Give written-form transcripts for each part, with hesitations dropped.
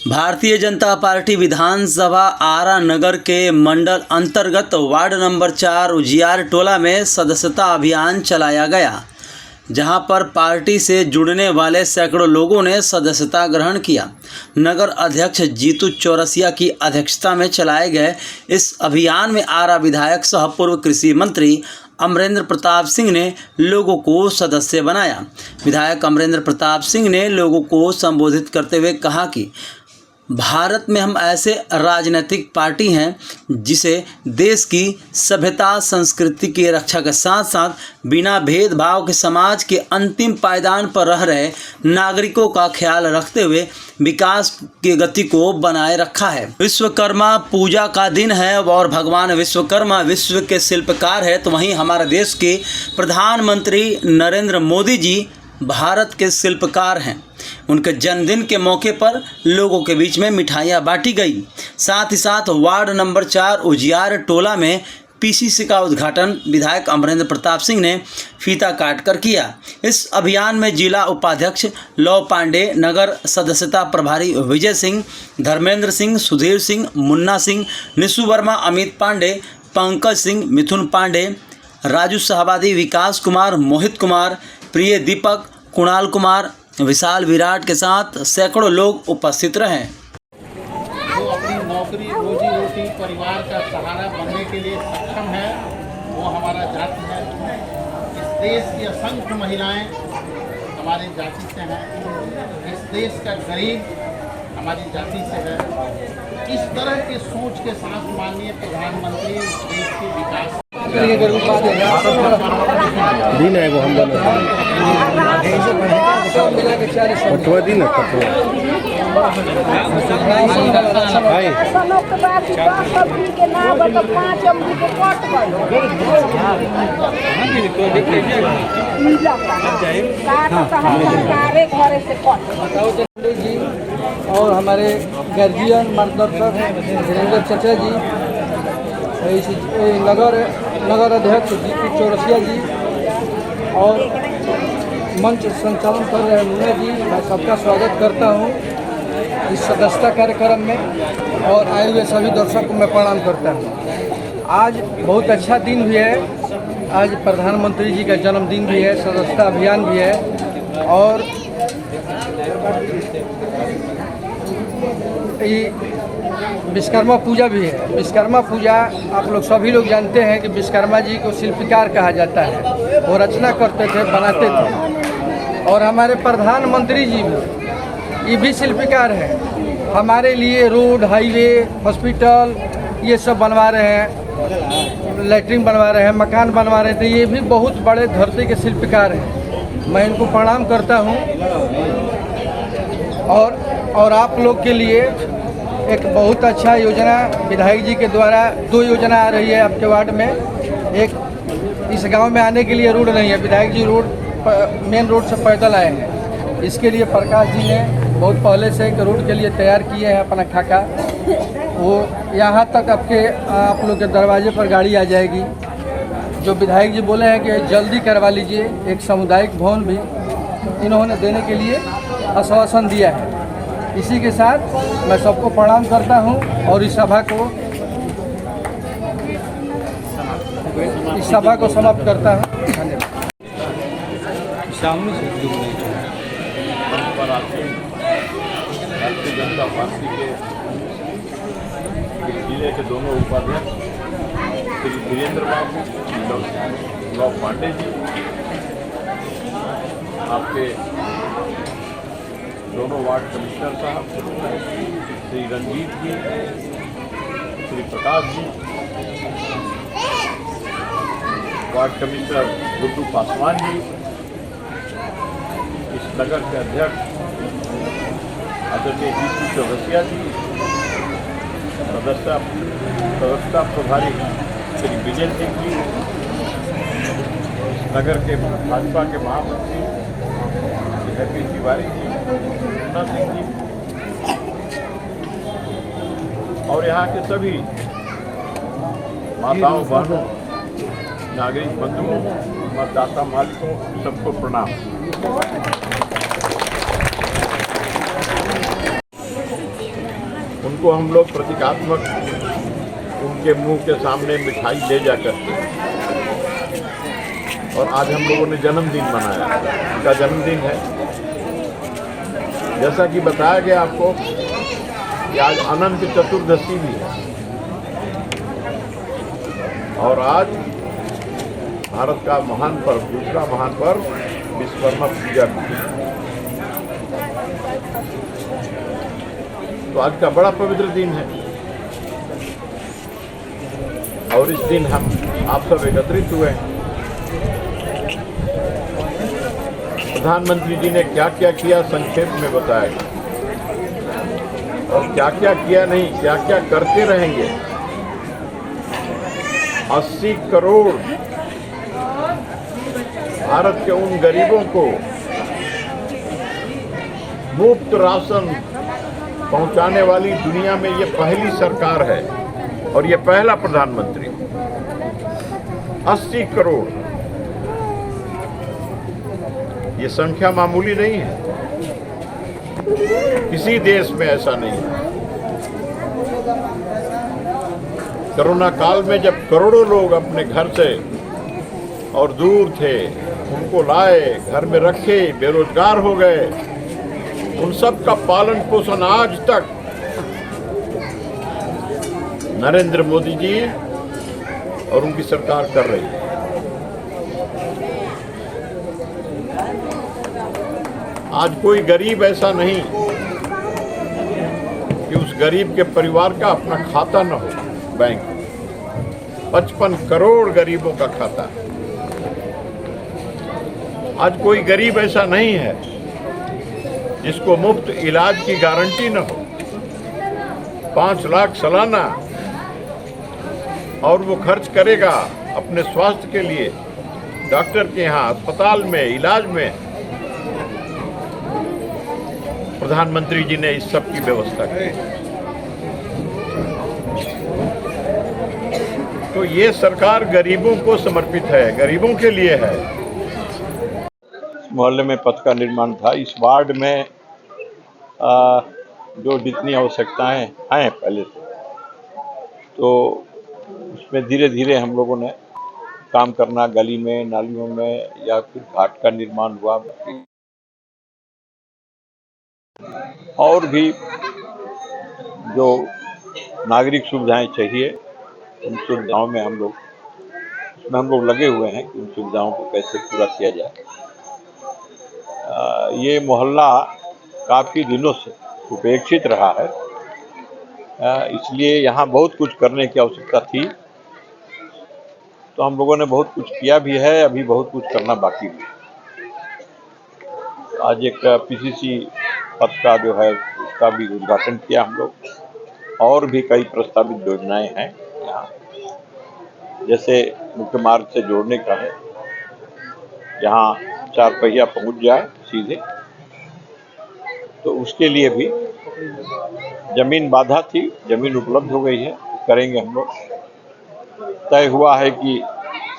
Bharatiya Janata party विधानसभा आरा नगर के मंडल अंतर्गत ward number 4 उजियार टोला में सदस्यता अभियान चलाया गया, जहां पर पार्टी से जुड़ने वाले सैकड़ों लोगों ने सदस्यता ग्रहण किया। नगर अध्यक्ष जीतू चौरसिया की अध्यक्षता में चलाए गए इस अभियान में आरा विधायक सह पूर्व कृषि मंत्री अमरेंद्र प्रताप सिंह ने लोगों को सदस्य बनाया। विधायक अमरेंद्र प्रताप सिंह ने लोगों को संबोधित करते हुए कहा कि भारत में हम ऐसे राजनीतिक पार्टी हैं जिसे देश की सभ्यता संस्कृति की रक्षा के साथ साथ बिना भेदभाव के समाज के अंतिम पायदान पर रह रहे नागरिकों का ख्याल रखते हुए विकास की गति को बनाए रखा है। विश्वकर्मा पूजा का दिन है और भगवान विश्वकर्मा विश्व के शिल्पकार है, तो वहीं हमारे देश के प्रधानमंत्री नरेंद्र मोदी जी भारत के शिल्पकार हैं। उनके जन्मदिन के मौके पर लोगों के बीच में मिठाइयाँ बांटी गई। साथ ही साथ वार्ड नंबर 4 उजियार टोला में पीसीसी का उद्घाटन विधायक अमरेंद्र प्रताप सिंह ने फीता काटकर किया। इस अभियान में जिला उपाध्यक्ष लव पांडे, नगर सदस्यता प्रभारी विजय सिंह, धर्मेंद्र सिंह, सुधीर सिंह, मुन्ना सिंह, निशु वर्मा, अमित पांडे, पंकज सिंह, मिथुन पांडे, राजू शाहबादी, विकास कुमार, मोहित कुमार, प्रिय दीपक, कुणाल कुमार, विशाल विराट के साथ सैकड़ों लोग उपस्थित रहे। जो अपनी नौकरी, रोजी रोटी, परिवार का सहारा बनने के लिए सक्षम है, वो हमारा जाति है। इस देश की असंख्य महिलाएं हमारी जाति से हैं। इस देश का गरीब हमारी जाति से है। इस तरह की सोच के साथ माननीय प्रधानमंत्री इस देश के विकास दिन है वो हम दोनों पटवा दिन है जी और हमारे गार्जियन मार्गदर्शक वीरेंद्र चचा जी, नगर अध्यक्ष जीतू चौरसिया जी और मंच संचालन कर रहे मुन्ना जी, मैं सबका स्वागत करता हूं इस सदस्यता कार्यक्रम में और आए हुए सभी दर्शकों को मैं प्रणाम करता हूं। आज बहुत अच्छा दिन भी है, आज प्रधानमंत्री जी का जन्मदिन भी है, सदस्यता अभियान भी है और विश्वकर्मा पूजा भी है। विश्वकर्मा पूजा आप लोग सभी लोग जानते हैं कि विश्वकर्मा जी को शिल्पकार कहा जाता है। वो रचना करते थे, बनाते थे और हमारे प्रधानमंत्री जी भी ये भी शिल्पकार हैं। हमारे लिए रोड, हाईवे, हॉस्पिटल ये सब बनवा रहे हैं, लैट्रिन बनवा रहे हैं, मकान बनवा रहे थे। ये भी बहुत बड़े धरती के शिल्पकार हैं। मैं इनको प्रणाम करता हूँ और आप लोग के लिए एक बहुत अच्छा योजना विधायक जी के द्वारा 2 योजना आ रही है आपके वार्ड में। एक इस गांव में आने के लिए रोड नहीं है, विधायक जी मेन रोड से पैदल आए हैं। इसके लिए प्रकाश जी ने बहुत पहले से एक रोड के लिए तैयार किए हैं अपना खाका। वो यहाँ तक आप लोग के दरवाजे पर गाड़ी आ जाएगी। जो विधायक जी बोले हैं कि जल्दी करवा लीजिए, एक सामुदायिक भवन भी इन्होंने देने के लिए आश्वासन दिया है। इसी के साथ मैं सबको प्रणाम करता हूं और इस सभा को समाप्त करता हूं। धन्यवाद। भारतीय जनता पार्टी के जिले के दोनों उपाध्यक्ष श्री वीरेंद्र बाबू, लव पांडे जी, आपके दोनों वार्ड कमिश्नर साहब श्री रंजीत जी, श्री प्रकाश जी, वार्ड कमिश्नर गुड्डू पासवान जी, इस नगर के अध्यक्ष आदरणीय जीतू चौरसिया जी, सदस्यता प्रभारी श्री विजय सिंह जी, नगर के भाजपा के महामंत्री हैप्पी तिवारी जी, मुन्ना सिंह जी और यहाँ के सभी माताओं, बहनों, नागरिक बंधुओं, मतदाता मालिकों, सबको प्रणाम। उनको हम लोग प्रतीकात्मक उनके मुंह के सामने मिठाई ले जा करके, और आज हम लोगों ने जन्मदिन मनाया। उनका जन्मदिन है, जैसा कि बताया गया आपको कि आज अनंत चतुर्दशी भी है, और आज भारत का महान पर्व, दूसरा महान पर्व विश्वकर्मा पूजा भी है। तो आज का बड़ा पवित्र दिन है, और इस दिन हम आप सब एकत्रित हुए हैं। प्रधानमंत्री जी ने क्या क्या किया संक्षेप में बताया, और क्या क्या किया नहीं, क्या क्या करते रहेंगे। 80 करोड़ भारत के उन गरीबों को मुफ्त राशन पहुंचाने वाली दुनिया में ये पहली सरकार है, और ये पहला प्रधानमंत्री। 80 करोड़, ये संख्या मामूली नहीं है, किसी देश में ऐसा नहीं है। कोरोना काल में जब करोड़ों लोग अपने घर से और दूर थे, उनको लाए, घर में रखे, बेरोजगार हो गए, उन सब का पालन पोषण आज तक नरेंद्र मोदी जी और उनकी सरकार कर रही है। आज कोई गरीब ऐसा नहीं कि उस गरीब के परिवार का अपना खाता न हो बैंक। 55 करोड़ गरीबों का खाता है। आज कोई गरीब ऐसा नहीं है जिसको मुफ्त इलाज की गारंटी न हो। 5 लाख सालाना, और वो खर्च करेगा अपने स्वास्थ्य के लिए, डॉक्टर के यहाँ, अस्पताल में, इलाज में। प्रधानमंत्री जी ने इस सब की व्यवस्था की। तो ये सरकार गरीबों को समर्पित है, गरीबों के लिए है। मोहल्ले में पथ का निर्माण था। इस वार्ड में जो जितनी आवश्यकताएं हैं पहले से, तो उसमें धीरे धीरे हम लोगों ने काम करना, गली में, नालियों में, या फिर घाट का निर्माण हुआ, और भी जो नागरिक सुविधाएं चाहिए उन सुविधाओं में हम लोग लगे हुए हैं कि उन सुविधाओं को कैसे पूरा किया जाए। ये मोहल्ला काफ़ी दिनों से उपेक्षित रहा है, इसलिए यहाँ बहुत कुछ करने की आवश्यकता थी। तो हम लोगों ने बहुत कुछ किया भी है, अभी बहुत कुछ करना बाकी भी है। आज एक पीसीसी पथ का जो है उसका भी उद्घाटन किया हम लोग, और भी कई प्रस्तावित योजनाएं हैं यहाँ, जैसे मुख्य मार्ग से जोड़ने का है, यहाँ 4 पहिया पहुँच जाए सीधे, तो उसके लिए भी जमीन बाधा थी, जमीन उपलब्ध हो गई है, करेंगे हम लोग। तय हुआ है कि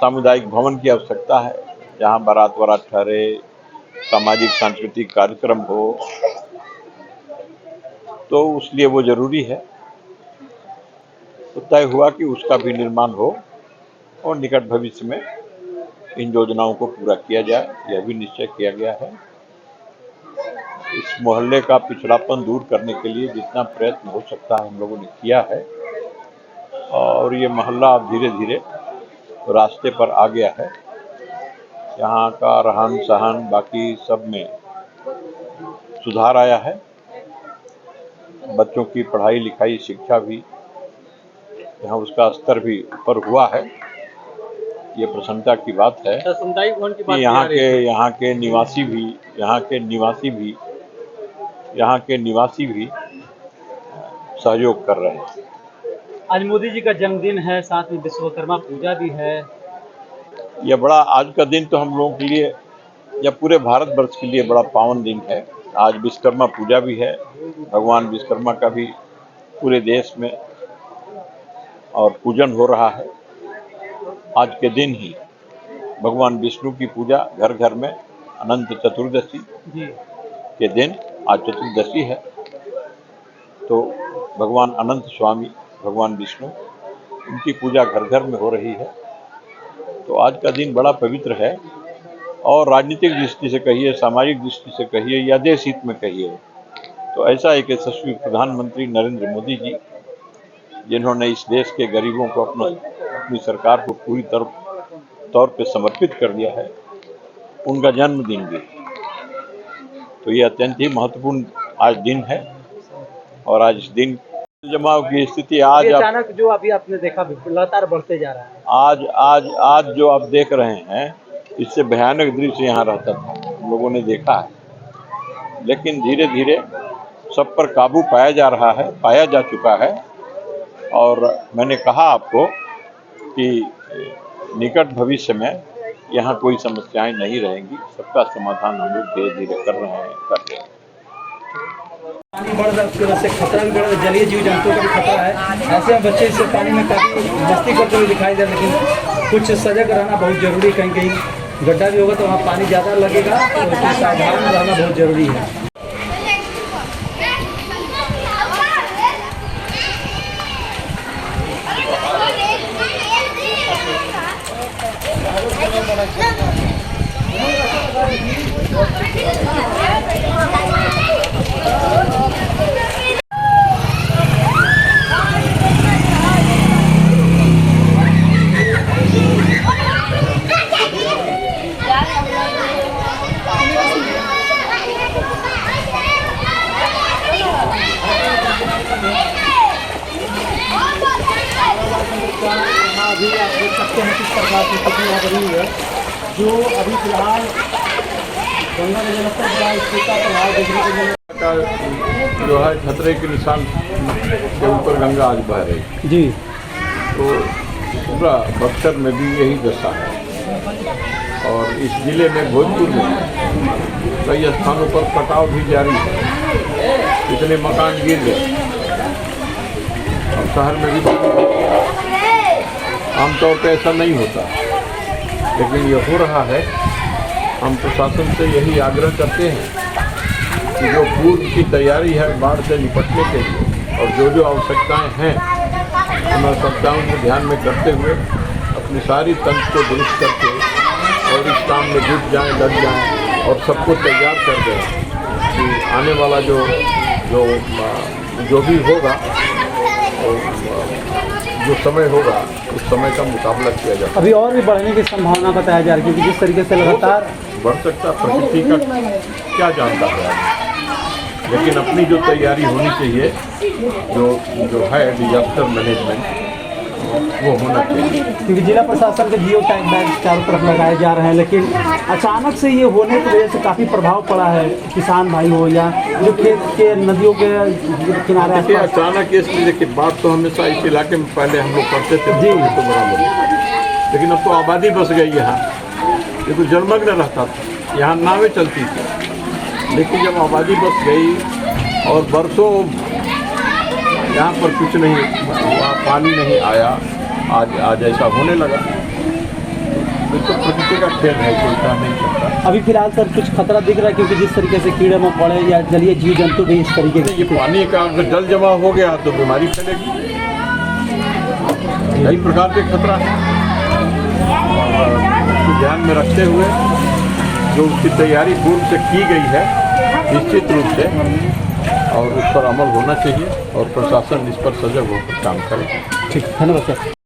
सामुदायिक भवन की आवश्यकता है, जहाँ बारात वारात ठहरे, सामाजिक सांस्कृतिक कार्यक्रम हो, तो उसलिए वो जरूरी है। तो तय हुआ कि उसका भी निर्माण हो, और निकट भविष्य में इन योजनाओं को पूरा किया जाए, यह भी निश्चय किया गया है। इस मोहल्ले का पिछड़ापन दूर करने के लिए जितना प्रयत्न हो सकता है हम लोगों ने किया है, और ये मोहल्ला अब धीरे धीरे रास्ते पर आ गया है। यहाँ का रहन सहन बाकी सब में सुधार आया है। बच्चों की पढ़ाई लिखाई, शिक्षा भी यहाँ, उसका स्तर भी ऊपर हुआ है। ये प्रसन्नता की बात है कि यहाँ के निवासी भी सहयोग कर रहे हैं। आज मोदी जी का जन्मदिन है, साथ में विश्वकर्मा पूजा भी है। यह बड़ा, आज का दिन तो हम लोगों के लिए या पूरे भारतवर्ष के लिए बड़ा पावन दिन है। आज विश्वकर्मा पूजा भी है, भगवान विश्वकर्मा का भी पूरे देश में और पूजन हो रहा है। आज के दिन ही भगवान विष्णु की पूजा घर घर में, अनंत चतुर्दशी के दिन, आज चतुर्दशी है, तो भगवान अनंत स्वामी, भगवान विष्णु, उनकी पूजा घर घर में हो रही है। तो आज का दिन बड़ा पवित्र है और राजनीतिक दृष्टि से कहिए, सामाजिक दृष्टि से कहिए या देश हित में कहिए, तो ऐसा एक यशस्वी प्रधानमंत्री नरेंद्र मोदी जी, जिन्होंने इस देश के गरीबों को अपनी सरकार को पूरी तौर पे समर्पित कर दिया है, उनका जन्मदिन भी। तो ये अत्यंत ही महत्वपूर्ण आज दिन है और आज इस दिन जमाव की स्थिति आज अचानक जो अभी आपने देखा लगातार बढ़ते जा रहा है। आज जो आप देख रहे हैं, इससे भयानक दृश्य यहाँ रहता था, हम लोगों ने देखा है। लेकिन धीरे धीरे सब पर काबू पाया जा चुका है। और मैंने कहा आपको कि निकट भविष्य में यहाँ कोई समस्याएं नहीं रहेंगी, सबका समाधान हम लोग धीरे धीरे कर रहे हैं। पानी बढ़ रहा है, उसकी वजह से खतरा भी बढ़ रहा है, जलीय जीव जंतुओं का भी खतरा है। ऐसे में बच्चे इस पानी में काफ़ी मस्ती करते हुए दिखाई दे रहे हैं, लेकिन कुछ सजग रहना बहुत जरूरी। कहीं कहीं गड्ढा भी होगा तो वहाँ पानी ज़्यादा लगेगा, तो उसमें सावधान रहना बहुत जरूरी है। अभी आप देख सकते हैं किस प्रकार की स्थिति यहाँ बनी हुई है। जो अभी फिलहाल गंगा में जलस्तर बड़ा इसका प्रभाव देखने को मिल रहा है। जो है खतरे के निशान के ऊपर गंगा आज बह रही जी, तो पूरा बक्सर में भी यही दशा है। और इस जिले में भोजपुर में कई स्थानों पर कटाव भी जारी है, इतने मकान गिर गए और शहर में भी आमतौर पर ऐसा नहीं होता, लेकिन ये हो रहा है। हम प्रशासन से यही आग्रह करते हैं कि जो पूर्व की तैयारी है बाढ़ से निपटने के लिए और जो जो आवश्यकताएं हैं, उन आवश्यकताओं को ध्यान में करते हुए अपनी सारी तंत्र को दुरुस्त करके और इस काम में जुट जाएं, लग जाएं और सबको तैयार कर दें कि आने वाला जो भी होगा, जो समय होगा, उस समय का मुकाबला किया जाए। अभी और भी बढ़ने की संभावना बताया जा रही है, क्योंकि जिस तरीके से लगातार बढ़ सकता, प्रकृति का क्या जानता है, लेकिन अपनी जो तैयारी होनी चाहिए, जो है डिजास्टर मैनेजमेंट, वो होना चाहिए। क्योंकि जिला प्रशासन के जियो टैग बैग चारों तरफ लगाए जा रहे हैं, लेकिन अचानक से ये होने की वजह से काफ़ी प्रभाव पड़ा है। किसान भाई हो या जो खेत के नदियों के किनारे, देखिए अचानक इसलिए कि बात तो हमेशा इस इलाके में पहले हम लोग करते थे जी, तो बराबर, लेकिन अब तो आबादी बस गई यहाँ। ये तो जलमग्न रहता था, यहाँ नावें चलती थी, लेकिन जब आबादी बस गई और बरसों यहाँ पर कुछ नहीं हुआ, पानी नहीं आया, आज ऐसा होने लगा। तो प्रकृति का खेल है, कोई कहा नहीं सकता। अभी फिलहाल सर कुछ खतरा दिख रहा है, क्योंकि जिस तरीके से कीड़े मकोड़े या जलीय जीव जंतु भी इस तरीके ये पानी का अगर जल जमा हो गया तो बीमारी फैलेगी, कई प्रकार के खतरा है। और ध्यान में रखते हुए जो उसकी तैयारी पूर्व से की गई है, निश्चित रूप से और उस पर अमल होना चाहिए और प्रशासन इस पर सजग होकर काम करे। ठीक, धन्यवाद सर।